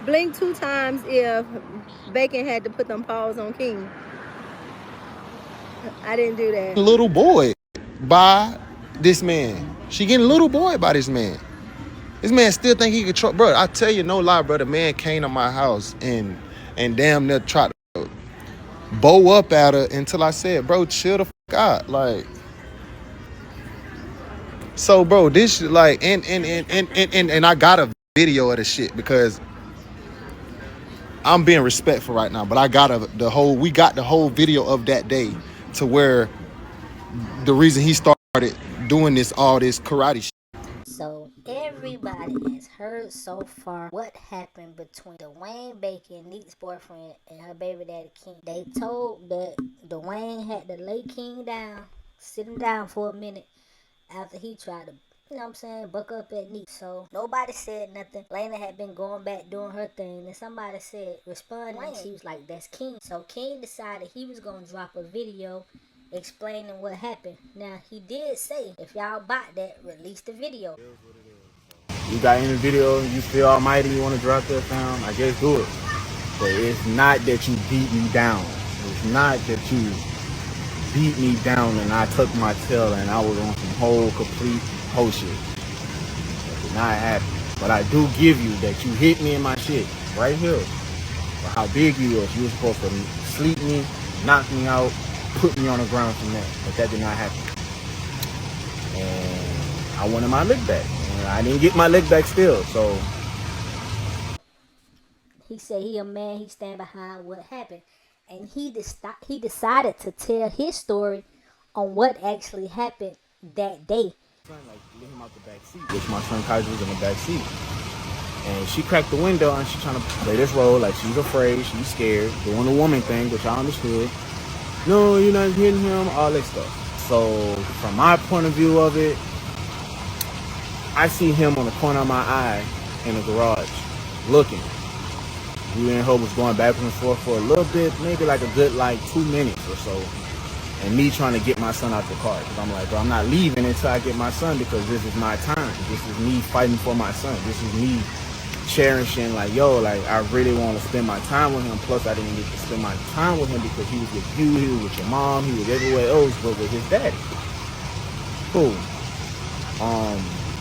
Blink 2 times if Bacon had to put them paws on King. I didn't do that. Little boy by this man. She getting little boy by this man. This man still think he can trust, bro. I tell you, no lie, bro. The man came to my house and damn near tried to bow up at her until I said, bro, chill the fuck out. Like, so, bro, this shit, like, and I got a video of the shit because I'm being respectful right now, but I got we got the whole video of that day to where the reason he started doing all this karate shit. So everybody has heard so far what happened between Dwayne Bacon, Nique's boyfriend, and her baby daddy King. They told that Dwayne had to lay King down, sit him down for a minute after he tried to, you know what I'm saying, buck up at Nique. So nobody said nothing. Lena had been going back doing her thing. And somebody said, respond. And she was like, that's King. So King decided he was going to drop a video explaining what happened. Now, he did say, if y'all bought that, release the video. You got any video, you feel almighty, you want to drop that fam, I guess do it. But it's not that you beat me down. It's not that you beat me down and I took my tail and I was on some whole complete whole shit. That did not happen. But I do give you that you hit me in my shit right here. For how big you was. You were supposed to sleep me, knock me out, put me on the ground from there. But that did not happen. And I wanted my lick back. And I didn't get my lick back still. So he said he a man, he stand behind what happened. And he decided to tell his story on what actually happened that day. Like, let him out the back seat, which my son Kaiser was in the back seat. And she cracked the window and she trying to play this role like she's afraid, she's scared, doing the woman thing, which I understood. No, you're not hitting him, all that stuff. So from my point of view of it, I see him on the corner of my eye in the garage, looking. We and her was going back and forth for a little bit, maybe like a good 2 minutes or so. And me trying to get my son out the car. Because I'm like, bro, I'm not leaving until I get my son because this is my time. This is me fighting for my son. This is me cherishing, like, yo, like, I really want to spend my time with him. Plus, I didn't get to spend my time with him because he was with you, he was with your mom, he was everywhere else but with his daddy. Cool.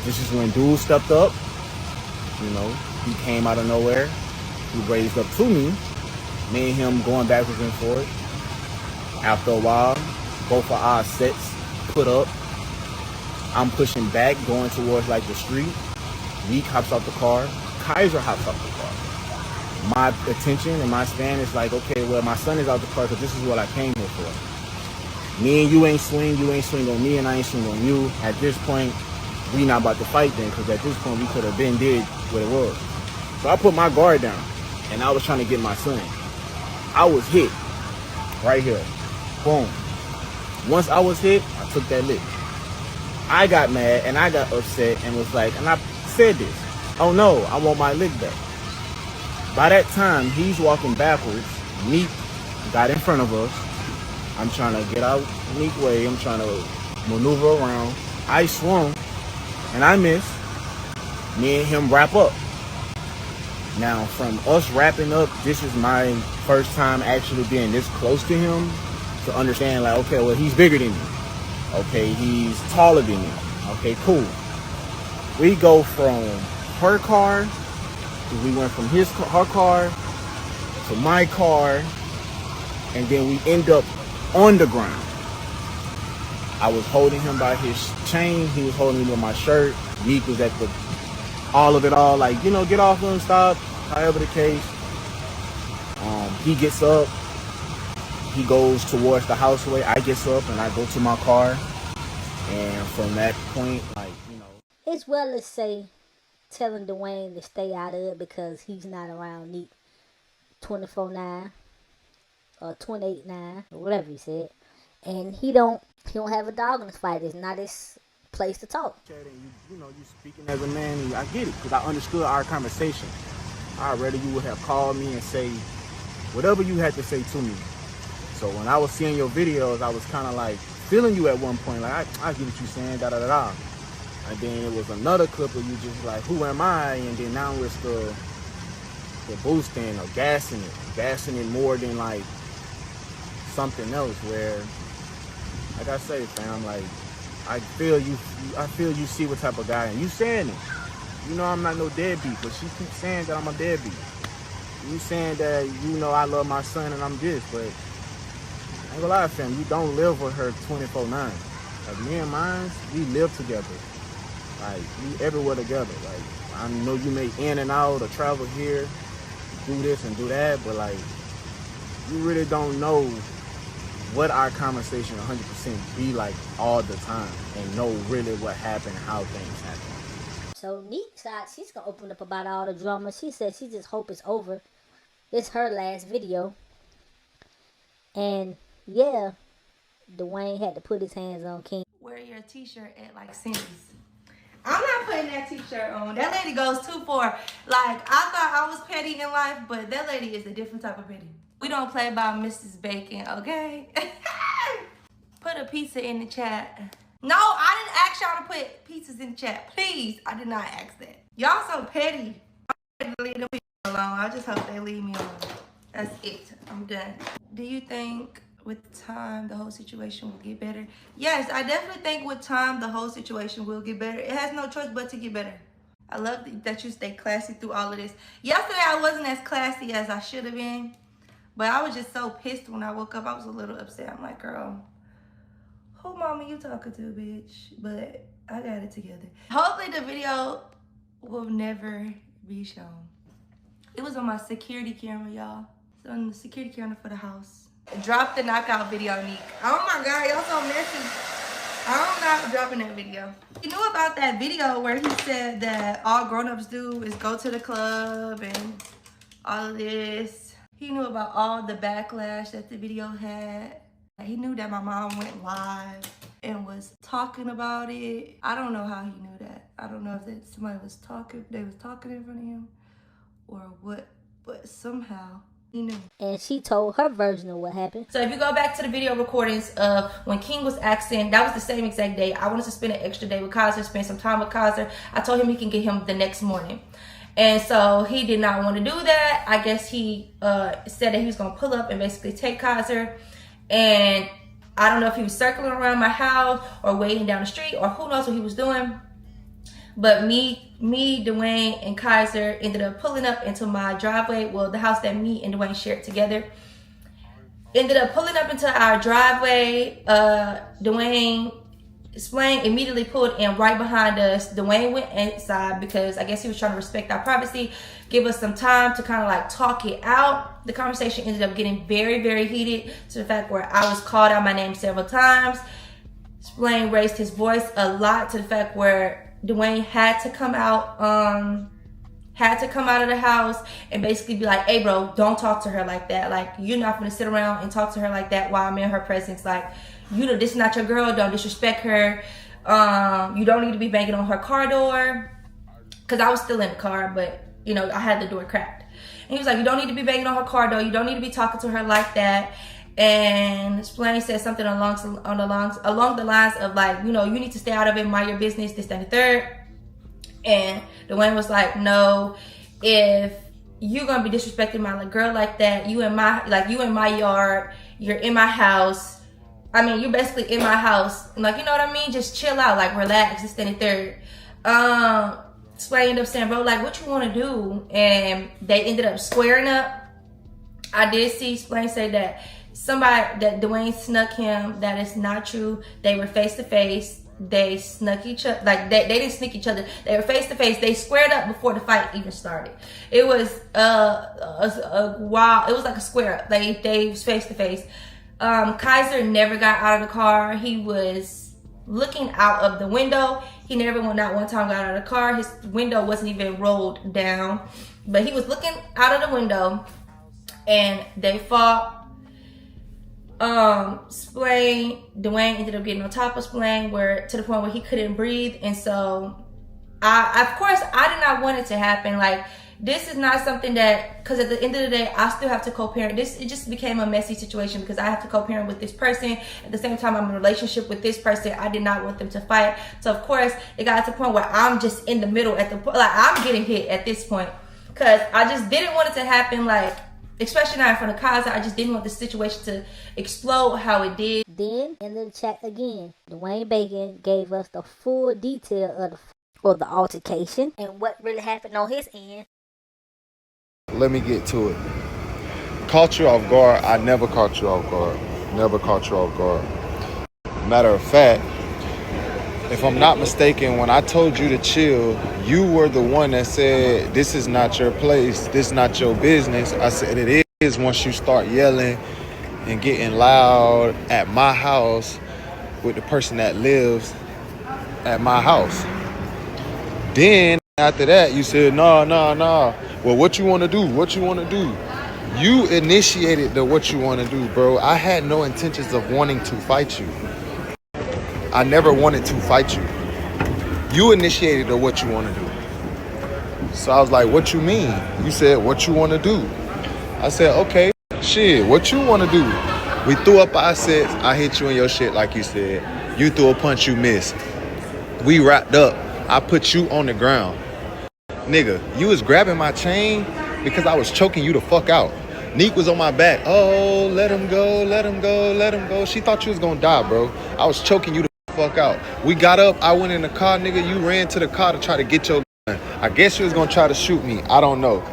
This is when dude stepped up. You know, he came out of nowhere. He raised up to me. Me and him going backwards and forth. After a while, both of our sets put up. I'm pushing back, going towards like the street. Nique hops out the car. Kaiser hops out the car. My attention and my span is like, okay, well, my son is out the car because this is what I came here for. Me and you ain't swing on me, and I ain't swing on you. At this point, we not about to fight then, because at this point, we could have been did what it was. So I put my guard down, and I was trying to get my son. I was hit right here. Boom. Once I was hit, I took that lick. I got mad and I got upset and was like, and I said this, oh no, I want my lick back. By that time, he's walking backwards. Nique got in front of us. I'm trying to get out Nique way. I'm trying to maneuver around. I swung and I missed. Me and him wrap up. Now, from us wrapping up, this is my first time actually being this close to him to understand, like, okay, well, he's bigger than me. Okay, he's taller than me. Okay, cool. We go from her car, we went from her car to my car, and then we end up on the ground. I was holding him by his chain. He was holding me with my shirt. Nique was at the all of it all, like, you know, get off him, stop, however the case. He gets up. He goes towards the houseway. I gets up and I go to my car. And from that point, like, you know. It's well as say telling Dwayne to stay out of it because he's not around Nique 24/9 or 28/9 or whatever he said. And he don't have a dog in this fight. It's not his place to talk. You know, you speaking as a man, and I get it because I understood our conversation. I'd rather you would have called me and say whatever you had to say to me. So when I was seeing your videos, I was kind of like feeling you at one point, like, I get what you're saying, da da da da. And then it was another clip of you just like, who am I? And then now it's the boosting or gassing it more than like something else. Where, like I say, fam, like I feel you see what type of guy, and you saying it. You know I'm not no deadbeat, but she keeps saying that I'm a deadbeat. You saying that, you know, I love my son and I'm this, but I ain't gonna lie, fam, you don't live with her 24/9. Like me and mine, we live together. Like we everywhere together. Like I know you may in and out or travel here, do this and do that, but like you really don't know what our conversation 100% be like all the time and know really what happened, how things happen. So Nique decides she's gonna open up about all the drama. She said she just hope it's over. It's her last video. And yeah, Dwayne had to put his hands on King. Wear your t-shirt at like Cindy's. I'm not putting that t-shirt on. That lady goes too far. Like, I thought I was petty in life, but that lady is a different type of petty. We don't play by Mrs. Bacon, okay? Put a pizza in the chat. No, I didn't ask y'all to put pizzas in the chat. Please, I did not ask that. Y'all so petty. I'm gonna leave them people alone. I just hope they leave me alone. That's it. I'm done. Do you think with time the whole situation will get better? Yes, I definitely think with time the whole situation will get better. It has no choice but to get better. I love that you stay classy through all of this. Yesterday I wasn't as classy as I should have been, but I was just so pissed when I woke up. I was a little upset. I'm like, girl, who mama you talking to, bitch? But I got it together. Hopefully the video will never be shown. It was on my security camera, y'all. It's on the security camera for the house. Drop the knockout video, Nique. Oh my God, y'all so messy. I'm not dropping that video. You knew about that video where he said that all grown-ups do is go to the club and all of this. He knew about all the backlash that the video had. He knew that my mom went live and was talking about it. I don't know how he knew that. I don't know if that somebody was talking, they was talking in front of him or what, but somehow he knew. And she told her version of what happened. So if you go back to the video recordings of when King was asking, that was the same exact day. I wanted to spend an extra day with Kaiser, spend some time with Kaiser. I told him he can get him the next morning. And so he did not want to do that. I guess he said that he was going to pull up and basically take Kaiser. And I don't know if he was circling around my house or waiting down the street or who knows what he was doing. But me, Dwayne, and Kaiser ended up pulling up into my driveway. Well, the house that me and Dwayne shared together. Ended up pulling up into our driveway. Dwayne Splang immediately pulled in right behind us. Dwayne went inside because I guess he was trying to respect our privacy, give us some time to kind of like talk it out. The conversation ended up getting very, very heated to the fact where I was called out my name several times. Splang raised his voice a lot to the fact where Dwayne had to come out of the house and basically be like, hey bro, don't talk to her like that. Like, you're not gonna sit around and talk to her like that while I'm in her presence. Like, you know, this is not your girl, don't disrespect her. You don't need to be banging on her car door. Cause I was still in the car, but you know, I had the door cracked. And he was like, you don't need to be banging on her car door. You don't need to be talking to her like that. And Splaney said something along the lines of like, you know, you need to stay out of it, mind your business, this, that, and the third. And Dwayne was like, no, if you're gonna be disrespecting my girl like that, you in my yard, you're in my house. I mean, you're basically in my house. Like, you know what I mean? Just chill out, like relax, this, that, and the third. Splaney ended up saying, bro, like, what you wanna do? And they ended up squaring up. I did see Splaney say that Dwayne snuck him. That is not true. They were face to face. They snuck each other. Like they didn't sneak each other. They were face to face. They squared up before the fight even started. It was a wild. It was like a square up. They was face to face. Kaiser never got out of the car. He was looking out of the window. He never not one time got out of the car. His window wasn't even rolled down, but he was looking out of the window, and they fought. Dwayne ended up getting on top of Splang to the point where he couldn't breathe. And so of course I did not want it to happen. Like, this is not something that, because at the end of the day I still have to co-parent. It just became a messy situation because I have to co-parent with this person. At the same time, I'm in a relationship with this person. I did not want them to fight. So of course it got to the point where I'm just in the middle I'm getting hit at this point. because I just didn't want it to happen, like, especially not in front of Kaza. I just didn't want the situation to explode how it did. Then in the chat again, Dwayne Bacon gave us the full detail of the altercation and what really happened on his end. Let me get to it. Caught you off guard. I never caught you off guard. Never caught you off guard. Matter of fact, if I'm not mistaken, when I told you to chill, you were the one that said, this is not your place, this is not your business. I said, it is once you start yelling and getting loud at my house with the person that lives at my house. Then after that, you said, no. Well, what you want to do? What you want to do? You initiated the what you want to do, bro. I had no intentions of wanting to fight you. I never wanted to fight you. You initiated the what you want to do. So I was like, what you mean? You said, what you want to do? I said, okay, shit, what you want to do? We threw up our sets. I hit you in your shit like you said. You threw a punch, you missed. We wrapped up. I put you on the ground. Nigga, you was grabbing my chain because I was choking you the fuck out. Nique was on my back. Oh, let him go, let him go, let him go. She thought you was gonna die, bro. I was choking you the fuck out. We got up, I went in the car, nigga. You ran to the car to try to get your gun. I guess you was gonna try to shoot me. I don't know.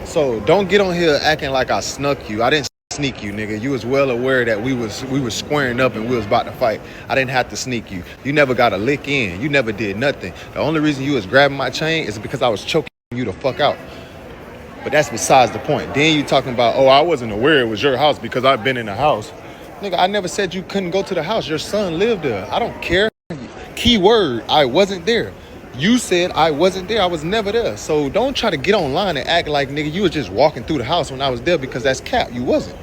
So don't get on here acting like I snuck you. I didn't sneak you, nigga. You was well aware that we was squaring up and we was about to fight. I didn't have to sneak you. You never got a lick in. You never did nothing. The only reason you was grabbing my chain is because I was choking you the fuck out. But that's besides the point. Then you talking about, oh, I wasn't aware it was your house because I've been in the house. Nigga, I never said you couldn't go to the house. Your son lived there. I don't care. Key word, I wasn't there. You said I wasn't there. I was never there. So don't try to get online and act like, nigga, you was just walking through the house when I was there, because that's cap. You wasn't.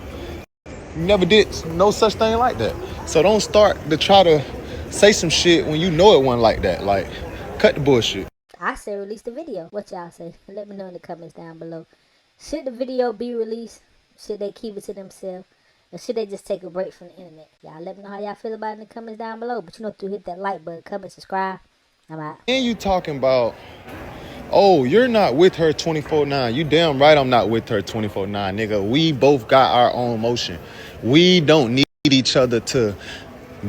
You never did no such thing like that. So don't start to try to say some shit when you know it wasn't like that. Like, cut the bullshit. I say release the video. What y'all say? Let me know in the comments down below. Should the video be released? Should they keep it to themselves? Or should they just take a break from the internet? Y'all let me know how y'all feel about it in the comments down below. But you know to hit that like button, comment, subscribe. I'm out. And you talking about, oh, you're not with her 24/9. You damn right I'm not with her 24/9, nigga. We both got our own motion. We don't need each other to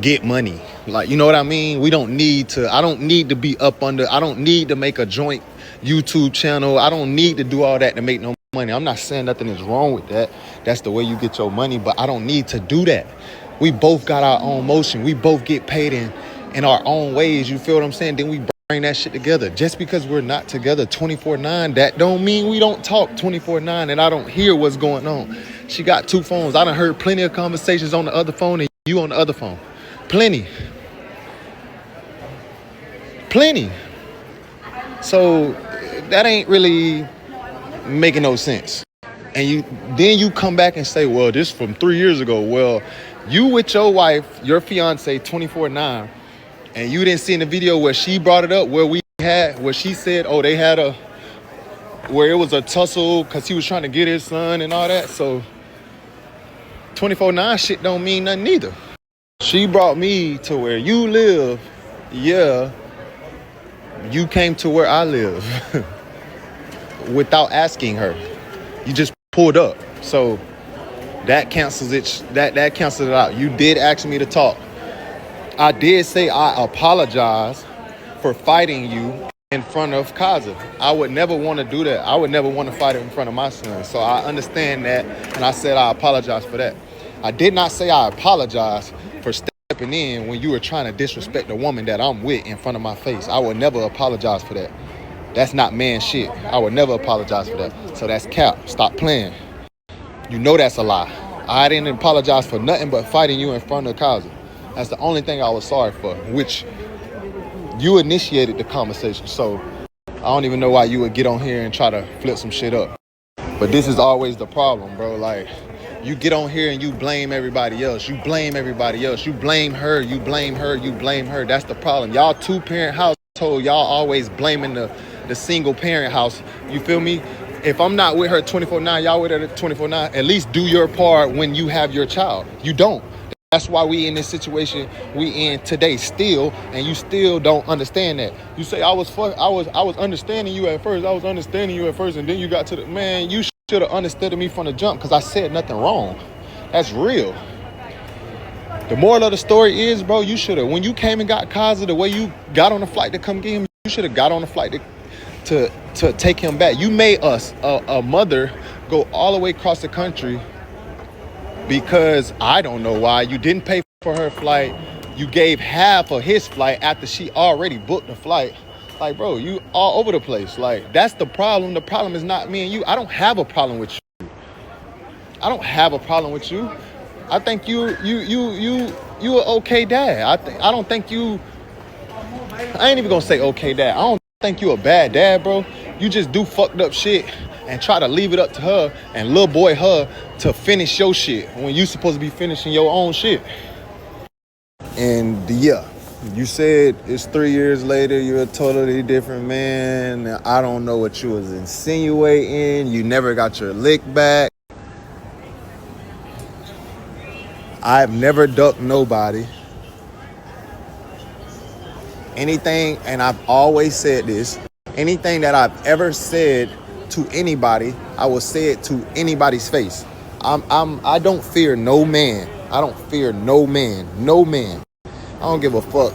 get money. Like, you know what I mean? We don't need to, I don't need to be up under, I don't need to make a joint YouTube channel. I don't need to do all that to make no money. I'm not saying nothing is wrong with that. That's the way you get your money, but I don't need to do that. We both got our own motion. We both get paid in our own ways. You feel what I'm saying? Then we bring that shit together. Just because we're not together 24/9, that don't mean we don't talk 24/9 and I don't hear what's going on. She got two phones. I done heard plenty of conversations on the other phone and you on the other phone. Plenty. So that ain't really making no sense. And then you come back and say, well, this from 3 years ago. Well, you with your wife, your fiance 24/9, and you didn't see in the video where she brought it up, where she said, oh, they had where it was a tussle because he was trying to get his son and all that. So 24/9 shit don't mean nothing either. She brought me to where you live. Yeah, you came to where I live without asking her. You just pulled up. So that cancels it. That cancels it out. You did ask me to talk. I did say I apologize for fighting you in front of Kaza. I would never want to do that. I would never want to fight in front of my son. So I understand that, and I said I apologize for that. I did not say I apologize for stepping in when you were trying to disrespect the woman that I'm with in front of my face. I would never apologize for that. That's not man shit. I would never apologize for that. So that's cap. Stop playing. You know that's a lie. I didn't apologize for nothing but fighting you in front of Kaza. That's the only thing I was sorry for, which you initiated the conversation. So I don't even know why you would get on here and try to flip some shit up. But this is always the problem, bro. Like, you get on here and you blame everybody else. You blame everybody else. You blame her. You blame her. You blame her. That's the problem. Y'all two-parent household. Y'all always blaming the single-parent house. You feel me? If I'm not with her 24/9, y'all with her 24/9, at least do your part when you have your child. You don't. That's why we in this situation we in today still, and you still don't understand that. You say I was understanding you at first. I was understanding you at first, and then you got to the man. You should have understood me from the jump because I said nothing wrong. That's real. The moral of the story is, bro, you should have, when you came and got Kaza, the way you got on the flight to come get him, you should have got on the flight to take him back. You made us a mother go all the way across the country because I don't know why you didn't pay for her flight. You gave half of his flight after she already booked the flight. Like, bro, you all over the place. Like, that's the problem. The problem is not me and you. I don't have a problem with you. I don't have a problem with you. I think you an okay dad. I don't think you. I ain't even gonna say okay dad. I don't think you a bad dad, bro. You just do fucked up shit and try to leave it up to her and little boy her to finish your shit when you supposed to be finishing your own shit. And yeah, you said it's 3 years later, you're a totally different man. I don't know what you was insinuating. You never got your lick back. I've never ducked nobody. Anything, and I've always said this, anything that I've ever said to anybody, I will say it to anybody's face. I don't fear no man. I don't fear no man. No man. I don't give a fuck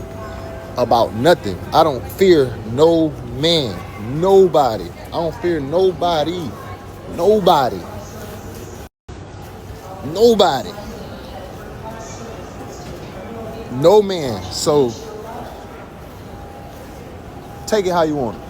about nothing. I don't fear no man. Nobody. I don't fear nobody. Nobody. Nobody. No man. So take it how you want it.